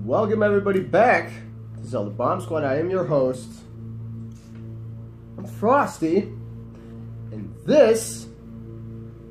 Welcome everybody back to Zelda Bomb Squad. I am your host. I'm Frosty, and this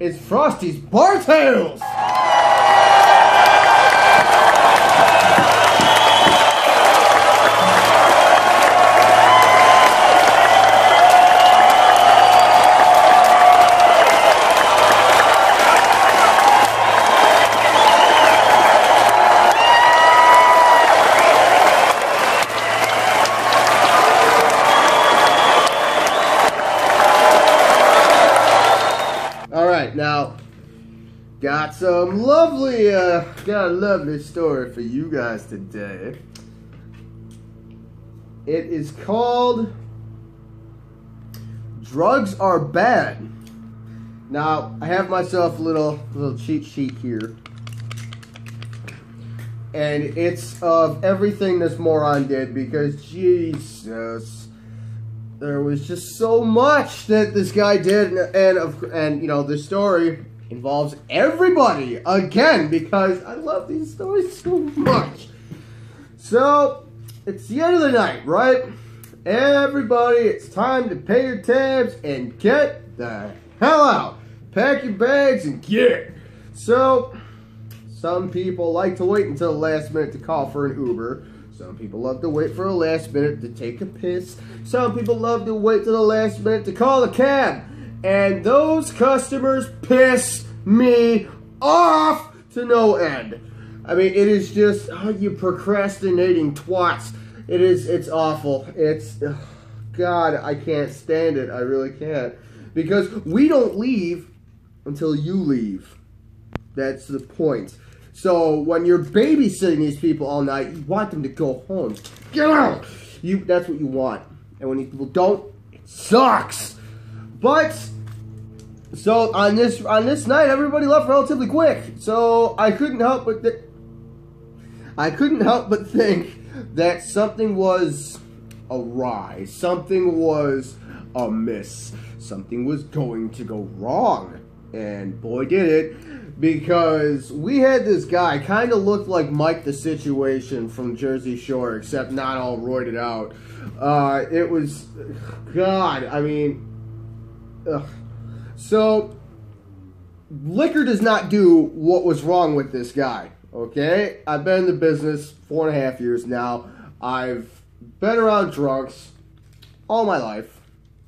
is Frosty's Bar Tales. Now, got a lovely story for you guys today. It is called Drugs Are Bad. Now, I have myself a little cheat sheet here. And it's of everything this moron did because, Jesus, there was just so much that this guy did, and you know, the story involves everybody again because I love these stories so much. So it's the end of the night, right? Everybody, it's time to pay your tabs and get the hell out. Pack your bags and get. So some people like to wait until the last minute to call for an Uber. Some people love to wait for the last minute to take a piss. Some people love to wait till the last minute to call a cab. And those customers piss me off to no end. I mean, it is just, oh, you procrastinating twats. It's awful. God, I can't stand it. I really can't. Because we don't leave until you leave. That's the point. So when you're babysitting these people all night, you want them to go home. Get out! That's what you want. And when these people don't, it sucks. But so on this night, everybody left relatively quick. So I couldn't help but think that something was awry. Something was amiss. Something was going to go wrong. And boy did it. Because we had this guy, kind of looked like Mike the Situation from Jersey Shore, except not all roided out. It was, God, I mean, ugh. So, liquor does not do what was wrong with this guy, okay? I've been in the business 4.5 years now. I've been around drunks all my life,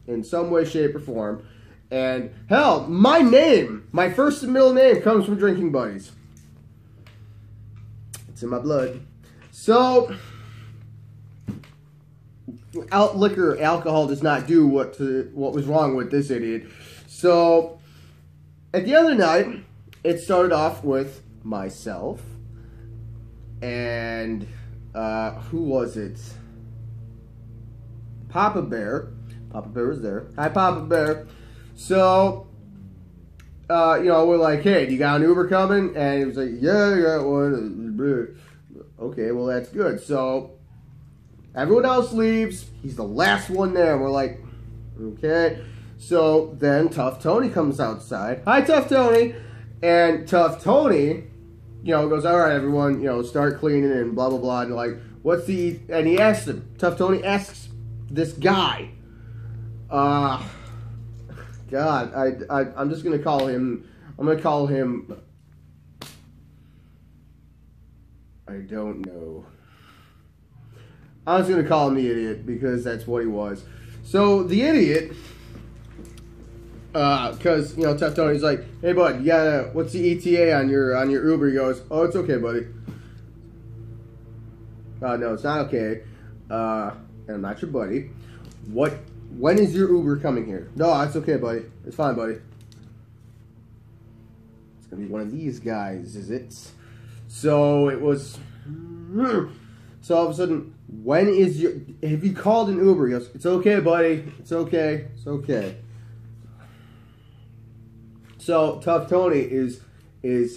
in some way, shape, or form. And, hell, my name, my first and middle name comes from drinking buddies. It's in my blood. So, alcohol does not do what was wrong with this idiot. So, at the other night, it started off with myself. And, who was it? Papa Bear. Papa Bear was there. Hi, Papa Bear. So, you know, we're like, hey, do you got an Uber coming? And he was like, yeah, I got one. Okay, well, that's good. So, everyone else leaves. He's the last one there. And we're like, okay. So, then Tough Tony comes outside. Hi, Tough Tony. And Tough Tony, you know, goes, all right, everyone, you know, start cleaning and blah, blah, blah. And like, what's the, and he asks him, Tough Tony asks this guy, God, I'm just going to call him, I don't know. I'm just going to call him the idiot because that's what he was. So, the idiot, because, you know, Tough Tony's like, hey, bud, you got what's the ETA on your Uber? He goes, oh, it's okay, buddy. No, it's not okay. And I'm not your buddy. When is your Uber coming here? No, it's okay, buddy. It's fine, buddy. It's going to be one of these guys, is it? So, it was... So, all of a sudden, when is your... Have you called an Uber? He goes, it's okay, buddy. It's okay. It's okay. So, Tough Tony is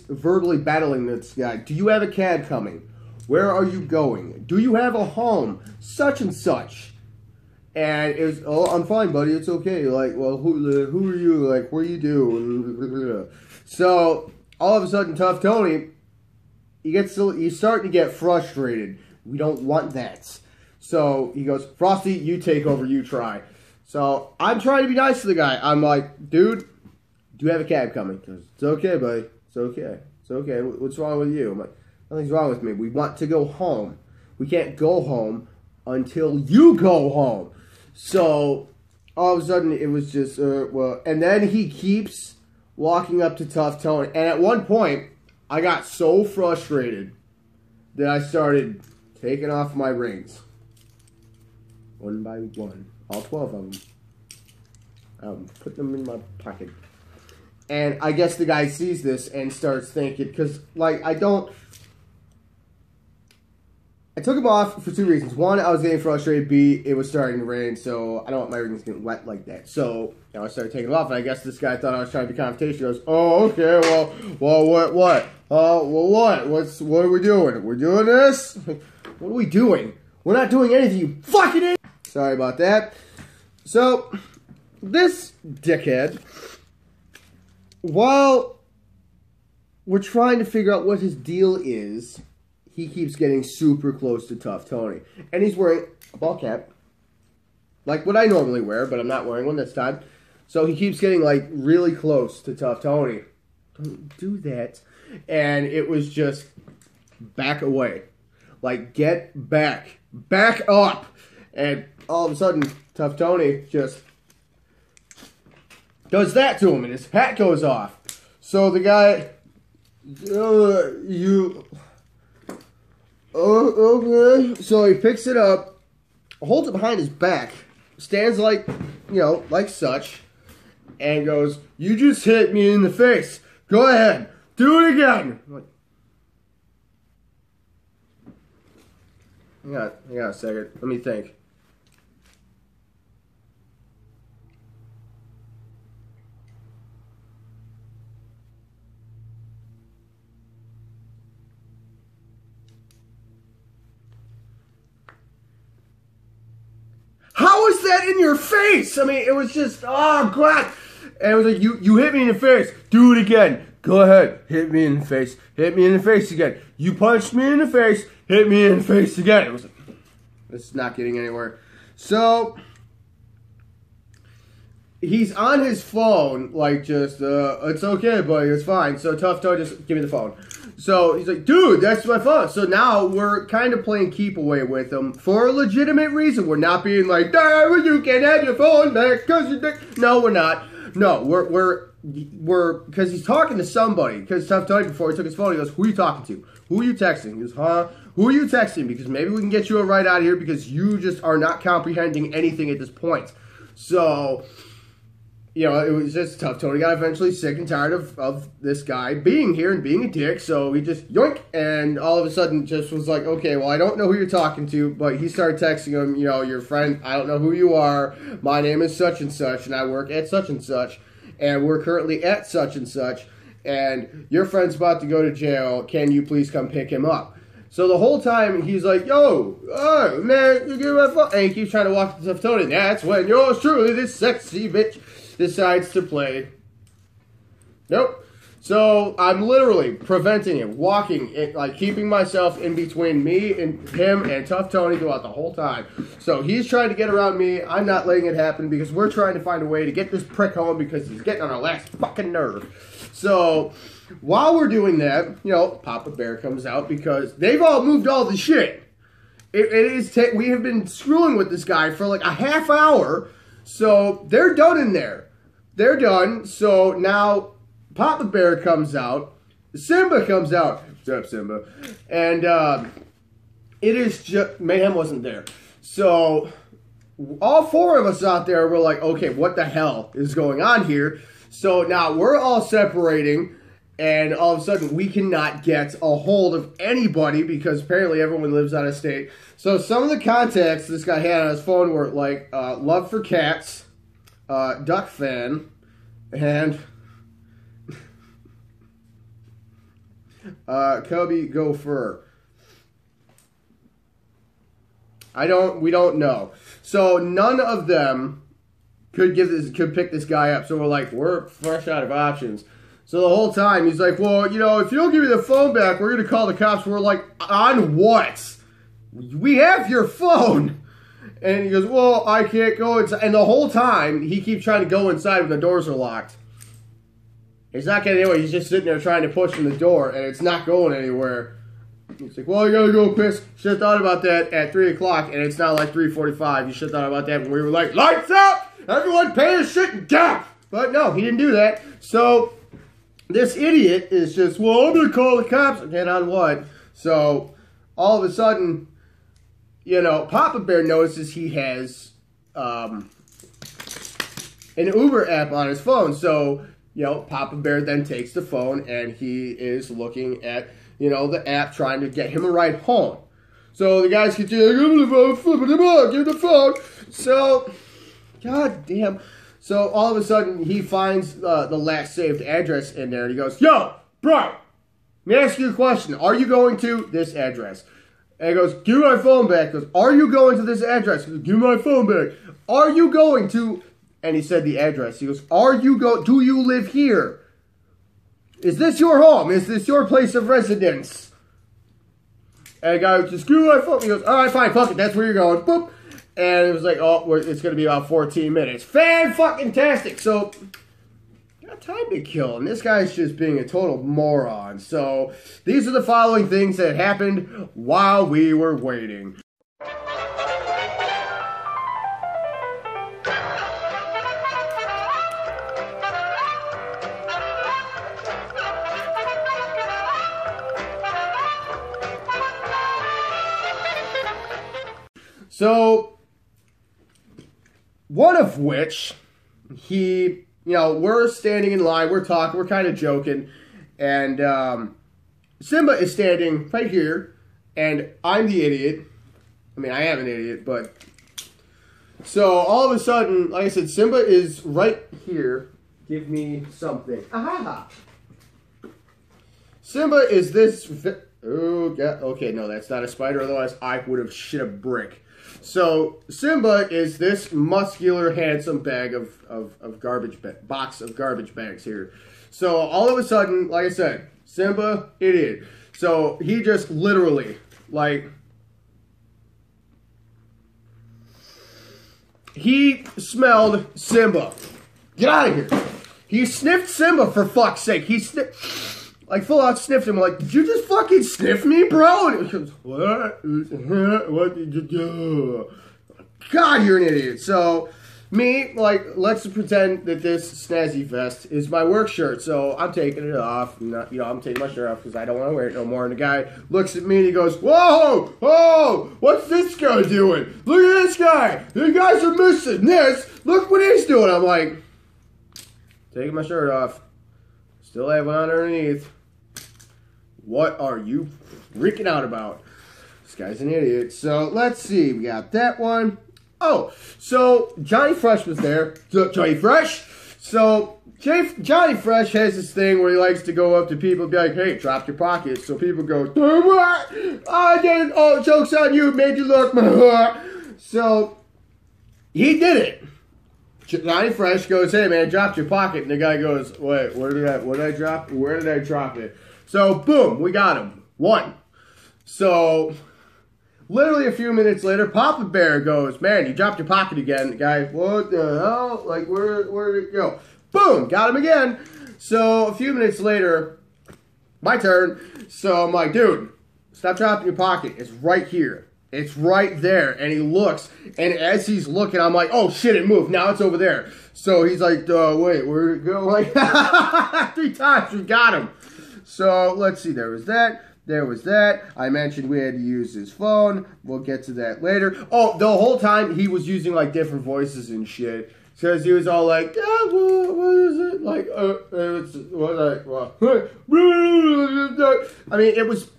verbally battling this guy. Do you have a cab coming? Where are you going? Do you have a home? Such and such. And it was, oh, I'm fine, buddy. It's okay. Like, well, who are you? Like, what do you do? So, all of a sudden, Tough Tony he's starting to get frustrated. We don't want that. So he goes, Frosty, you take over, you try. So I'm trying to be nice to the guy. I'm like, dude, do you have a cab coming? He goes, it's okay, buddy. It's okay. It's okay. What's wrong with you? I'm like, nothing's wrong with me. We want to go home. We can't go home until you go home. So all of a sudden it was just, well, and then he keeps walking up to Tough Tony. And at one point, I got so frustrated that I started taking off my rings. One by one. All 12 of them. Put them in my pocket. And I guess the guy sees this and starts thinking, because, like, I took them off for two reasons. One, I was getting frustrated. B, it was starting to rain, so I don't want my rings getting wet like that. So, I started taking them off, and I guess this guy thought I was trying to be confrontational. He goes, oh, okay, well, what? What are we doing? We're doing this? What are we doing? We're not doing anything, you fucking idiot! Sorry about that. So, this dickhead, while we're trying to figure out what his deal is, he keeps getting super close to Tough Tony. And he's wearing a ball cap, like what I normally wear, but I'm not wearing one this time. So he keeps getting, like, really close to Tough Tony. Don't do that. And it was just, back away. Like, get back. Back up. And all of a sudden, Tough Tony just does that to him, and his hat goes off. So the guy, okay. So he picks it up, holds it behind his back, stands like, like such, and goes, you just hit me in the face. Go ahead. Do it again. I'm like, hang on a second. Let me think. How is that in your face? I mean, it was just, oh, God. And it was like, you hit me in the face. Do it again. Go ahead. Hit me in the face. Hit me in the face again. You punched me in the face. Hit me in the face again. It was like, this is not getting anywhere. So, he's on his phone, like, just, it's okay, buddy. It's fine. So, Tough Tony, just give me the phone. So, he's like, dude, that's my phone. So, now we're kind of playing keep away with him for a legitimate reason. We're not being like, you can't have your phone back because you dick. No, we're not. No, we're because he's talking to somebody. Because Tough Tony, before he took his phone, he goes, who are you talking to? Who are you texting? He goes, huh? Who are you texting? Because maybe we can get you a ride out of here because you just are not comprehending anything at this point. So, it was just Tough Tony got eventually sick and tired of this guy being here and being a dick. So he just yoink, and all of a sudden just was like, okay, well, I don't know who you're talking to, but he started texting him, your friend, I don't know who you are. My name is such and such, and I work at such and such, and we're currently at such and such, and your friend's about to go to jail. Can you please come pick him up? So the whole time, he's like, oh, man, you give me my phone. And he keeps trying to walk to Tough Tony. And that's when yours truly, this sexy bitch, decides to play. Nope. So I'm literally preventing him, walking, like keeping myself in between me and him and Tough Tony throughout the whole time. So he's trying to get around me. I'm not letting it happen because we're trying to find a way to get this prick home because he's getting on our last fucking nerve. So while we're doing that, Papa Bear comes out because they've all moved all the shit. We have been screwing with this guy for like a half hour. So they're done in there. They're done. So now Papa Bear comes out. Simba comes out. What's up, Simba? And it is just, Mayhem wasn't there. So all four of us out there were like, okay, what the hell is going on here? So now we're all separating. And all of a sudden, we cannot get a hold of anybody because apparently everyone lives out of state. So some of the contacts this guy had on his phone were like Love for Cats, Duck Fan, and Cubby Gopher. We don't know. So none of them could pick this guy up. So we're fresh out of options. So the whole time, he's like, well, you know, if you don't give me the phone back, we're going to call the cops. We're like, on what? We have your phone. And he goes, well, I can't go inside. And the whole time, he keeps trying to go inside when the doors are locked. He's not getting anywhere. He's just sitting there trying to push in the door, and it's not going anywhere. He's like, well, you got to go piss. Should have thought about that at 3 o'clock, and it's not like 3:45. You should have thought about that when we were like, lights out! Everyone pay his shit and go! But no, he didn't do that. So this idiot is just, well, I'm going to call the cops. Okay, on what? So all of a sudden, you know, Papa Bear notices he has an Uber app on his phone. So, you know, Papa Bear then takes the phone and he is looking at, you know, the app trying to get him a ride home. So the guys continue, give him the phone, flipping him up, give him the phone. So, god damn. So all of a sudden he finds the last saved address in there and he goes, yo, bro, let me ask you a question. Are you going to this address? And he goes, give me my phone back. He goes, are you going to this address? He goes, give me my phone back. Are you going to... And he said the address. He goes, do you live here? Is this your home? Is this your place of residence? And the guy goes, just give me my phone. He goes, all right, fine, fuck it. That's where you're going. Boop. And it was like, oh, it's going to be about 14 minutes. Fan-fucking-tastic. So, got time to kill. And this guy's just being a total moron. So, these are the following things that happened while we were waiting. So, one of which, you know, we're standing in line, we're talking, we're kind of joking, and Simba is standing right here, and I'm the idiot. I mean, I am an idiot, but... So, all of a sudden, like I said, Simba is right here. Give me something. Aha! Simba is this... Oh, God. Okay, no, that's not a spider, otherwise I would have shit a brick. So, Simba is this muscular, handsome bag of garbage, box of garbage bags here. So, all of a sudden, like I said, Simba, idiot. So, he just literally, like, he smelled Simba. Get out of here. He sniffed Simba, for fuck's sake. He sniffed... Like, full out sniffed him. Like, did you just fucking sniff me, bro? And he goes, what? What did you do? God, you're an idiot. So, me, like, let's pretend that this snazzy vest is my work shirt. So, I'm taking it off. Not, you know, I'm taking my shirt off because I don't want to wear it no more. And the guy looks at me and he goes, whoa, whoa, what's this guy doing? Look at this guy. You guys are missing this. Look what he's doing. I'm like, taking my shirt off. Still have one underneath. What are you freaking out about? This guy's an idiot. So, let's see. We got that one. Oh, so Johnny Fresh was there. Johnny Fresh? So, Johnny Fresh has this thing where he likes to go up to people and be like, hey, drop your pockets. So people go, do what? I did it. Oh, joke's on you. Made you look. So, he did it. Johnny Fresh goes, hey, man, drop your pocket. And the guy goes, wait, what did I drop? Where did I drop it? So, boom, we got him. One. So, literally a few minutes later, Papa Bear goes, man, you dropped your pocket again. The guy, what the hell? Like, where did it go? Boom, got him again. So, a few minutes later, my turn. So, I'm like, dude, stop dropping your pocket. It's right here. It's right there. And he looks, and as he's looking, I'm like, oh, shit, it moved. Now it's over there. So, he's like, wait, where did it go? Like, 3 times, we got him. So, let's see, there was that. There was that. I mentioned we had to use his phone. We'll get to that later. Oh, the whole time he was using like different voices and shit. Because he was all like, yeah, what is it? Like, it's, I mean, it was,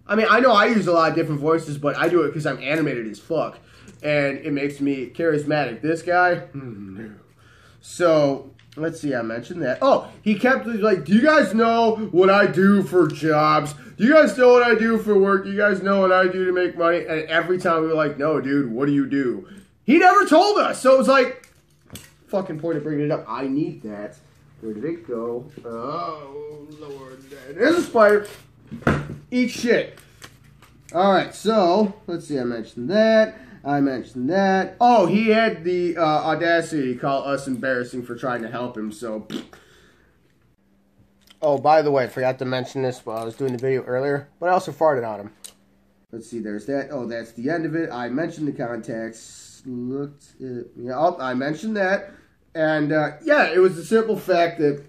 I mean, I know I use a lot of different voices, but I do it because I'm animated as fuck. And it makes me charismatic. This guy, no. So, let's see, I mentioned that. Oh, he kept like, do you guys know what I do for jobs? Do you guys know what I do for work? Do you guys know what I do to make money? And every time we were like, no, dude, what do you do? He never told us. So it was like, fucking point of bringing it up. I need that. Where did it go? Oh, Lord. There's a spider. Eat shit. Alright, so, let's see, I mentioned that. Oh, he had the audacity to call us embarrassing for trying to help him, so... Oh, by the way, I forgot to mention this while I was doing the video earlier, but I also farted on him. Let's see, there's that. Oh, that's the end of it. I mentioned the contacts. I mentioned that. And, yeah, it was the simple fact that,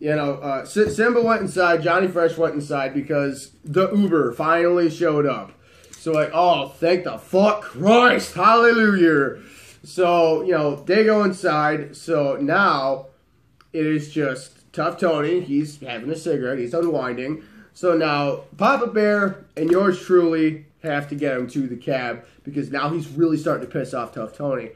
you know, Simba went inside, Johnny Fresh went inside because the Uber finally showed up. So, like, oh, thank the fuck Christ, hallelujah. So, you know, they go inside. So now it is just Tough Tony. He's having a cigarette. He's unwinding. So now Papa Bear and yours truly have to get him to the cab because now he's really starting to piss off Tough Tony.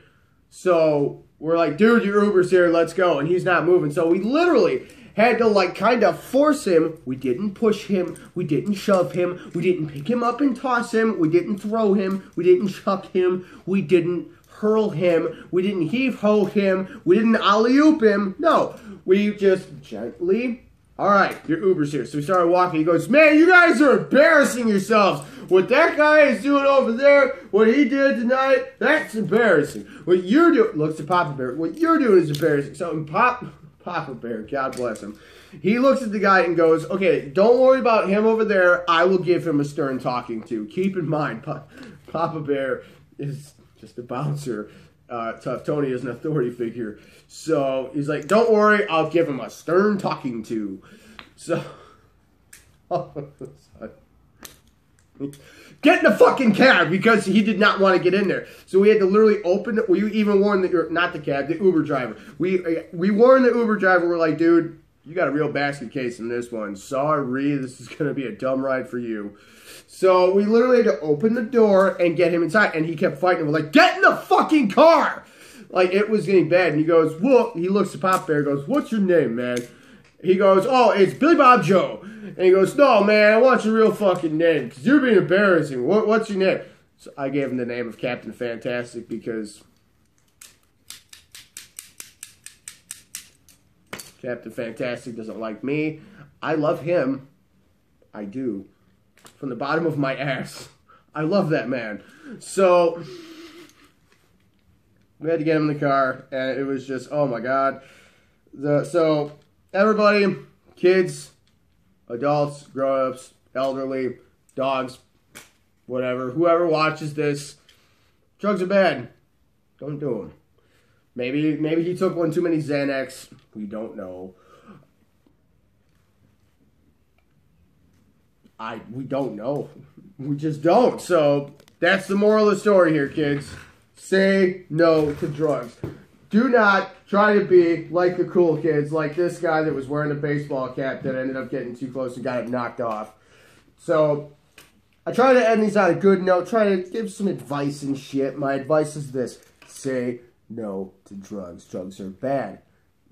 So we're like, dude, your Uber's here, let's go. And he's not moving. So we literally had to, like, kind of force him. We didn't push him. We didn't shove him. We didn't pick him up and toss him. We didn't throw him. We didn't chuck him. We didn't hurl him. We didn't heave-ho him. We didn't alley-oop him. No. We just gently... All right, your Uber's here. So we started walking. He goes, man, you guys are embarrassing yourselves. What that guy is doing over there, what he did tonight, that's embarrassing. What you're doing, looks at Papa Bear, what you're doing is embarrassing. So Papa Bear, God bless him. He looks at the guy and goes, okay, don't worry about him over there. I will give him a stern talking to. Keep in mind, Papa Bear is just a bouncer. Tough Tony is an authority figure. So he's like, don't worry, I'll give him a stern talking to. So, get in the fucking cab because he did not want to get in there. So we had to literally open it. We even warned not the cab, the Uber driver. We warned the Uber driver. We're like, dude, you got a real basket case in this one. Sorry, this is going to be a dumb ride for you. So we literally had to open the door and get him inside. And he kept fighting. We're like, get in the fucking car. Like, it was getting bad. And he goes, well, he looks at Pop Bear and goes, what's your name, man? He goes, oh, it's Billy Bob Joe. And he goes, no, man, I want your real fucking name because you're being embarrassing. What's your name? So I gave him the name of Captain Fantastic because Captain Fantastic doesn't like me. I love him. I do. From the bottom of my ass. I love that man. So we had to get him in the car, and it was just, oh my God. So everybody, kids, adults, grown-ups, elderly, dogs, whatever, whoever watches this, drugs are bad. Don't do them. Maybe he took one too many Xanax. We don't know. We don't know. We just don't. So that's the moral of the story here, kids. Say no to drugs. Do not try to be like the cool kids, like this guy that was wearing a baseball cap that ended up getting too close and got it knocked off. So I try to end these on a good note, try to give some advice and shit. My advice is this. Say no to drugs. Drugs are bad.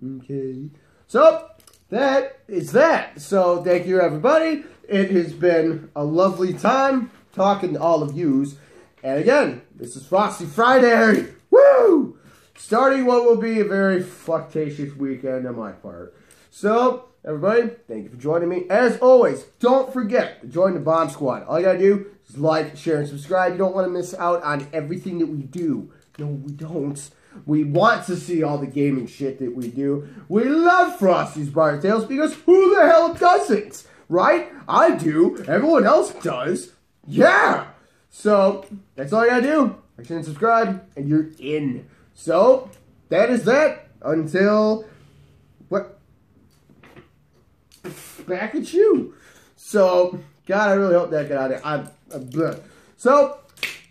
Okay. So that is that. So thank you, everybody. It has been a lovely time talking to all of yous. And again, this is Frosty Friday. Woo! Starting what will be a very fucktatious weekend on my part. So, everybody, thank you for joining me. As always, don't forget to join the Bomb Squad. All you gotta do is like, share, and subscribe. You don't want to miss out on everything that we do. No, we don't. We want to see all the gaming shit that we do. We love Frosty's Briar Tales because who the hell doesn't? Right? I do. Everyone else does. Yeah! So, that's all you gotta do. Like, share, and subscribe, and you're in. So, that is that. Until... What? Back at you. So, God, I really hope that got out of there. So,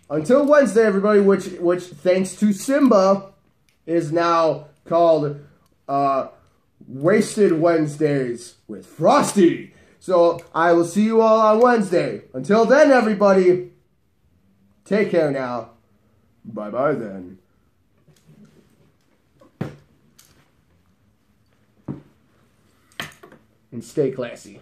until Wednesday, everybody, which thanks to Simba, is now called Wasted Wednesdays with Frosty. So, I will see you all on Wednesday. Until then, everybody, take care now. Bye-bye then. And stay classy.